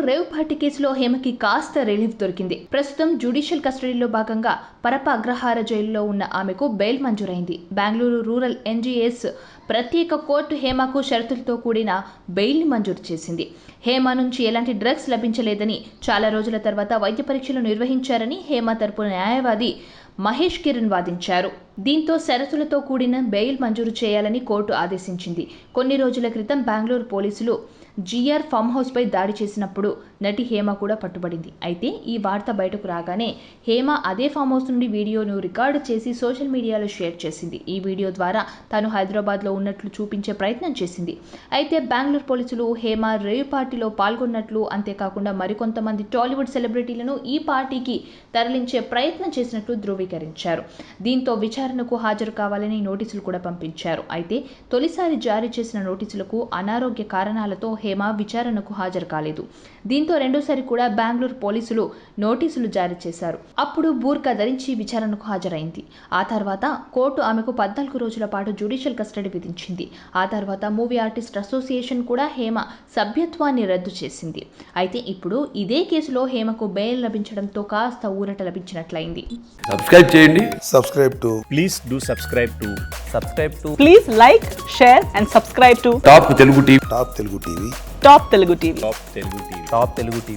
Rave party కేసులో హేమకి కాస్త relief దొరికింది. ప్రస్తుతం జ్యుడిషియల్ కస్టడీలో భాగంగా పరప అగ్రహార జైలులో ఉన్న ఆమెకు బెయిల్ మంజూరైంది. బెంగళూరు రూరల్ ఎన్జీఎస్ ప్రత్యేక కోర్టు హేమకు షరతులతో కూడిన బెయిల్ని మంజూరు చేసింది. హేమ నుంచి ఎలాంటి డ్రగ్స్ లభించలేదని, చాలా రోజుల తర్వాత వైద్య పరీక్షలు నిర్వహించారని హేమ తరపు న్యాయవాది మహేష్ కిరణ్ వాదించారు. దీంతో షరతులతో కూడిన బెయిల్ మంజూరు చేయాలని కోర్టు ఆదేశించింది. కొన్ని రోజుల క్రితం బెంగళూరు పోలీసులు జీఆర్ ఫామ్ హౌస్ పై దాడి చేసినప్పుడు నటి హేమ కూడా పట్టుబడింది. అయితే ఈ వార్త బయటకు రాగానే హేమ అదే ఫామ్ హౌస్ నుండి వీడియోను రికార్డు చేసి సోషల్ మీడియాలో షేర్ చేసింది. ఈ వీడియో ద్వారా తాను హైదరాబాద్లో ఉన్నట్లు చూపించే ప్రయత్నం చేసింది. అయితే బెంగళూరు పోలీసులు హేమ రేవ్ పార్టీలో పాల్గొన్నట్లు, అంతేకాకుండా మరికొంతమంది టాలీవుడ్ సెలబ్రిటీలను ఈ పార్టీకి తరలించే ప్రయత్నం చేసినట్లు ధృవీకరించారు. దీంతో విచారణకు హాజరు కావాలని నోటీసులు కూడా పంపించారు. అయితే తొలిసారి జారీ చేసిన నోటీసులకు అనారోగ్య కారణాలతో హేమ విచారణకు హాజరు కాలేదు. దీంతో రెండోసారి కూడా బెంగళూరు పోలీసులు నోటీసులు జారీ చేశారు. అప్పుడు బూర్కా ధరించి విచారణకు హాజరైంది. ఆ తర్వాత కోర్టు ఆమెకు 14 రోజుల పాటు జ్యుడిషియల్ కస్టడీ విధించింది. ఆ తర్వాత మూవీ ఆర్టిస్ట్ అసోసియేషన్ కూడా హేమ సభ్యత్వాన్ని రద్దు చేసింది. అయితే ఇప్పుడు ఇదే కేసులో హేమకు బెయిల్ లభించడంతో కాస్త ఊరట లభించినట్లయింది. సబ్స్క్రైబ్ చేయండి. Please do subscribe to Please like, share and subscribe to top Telugu TV. Top Telugu TV. Top Telugu TV.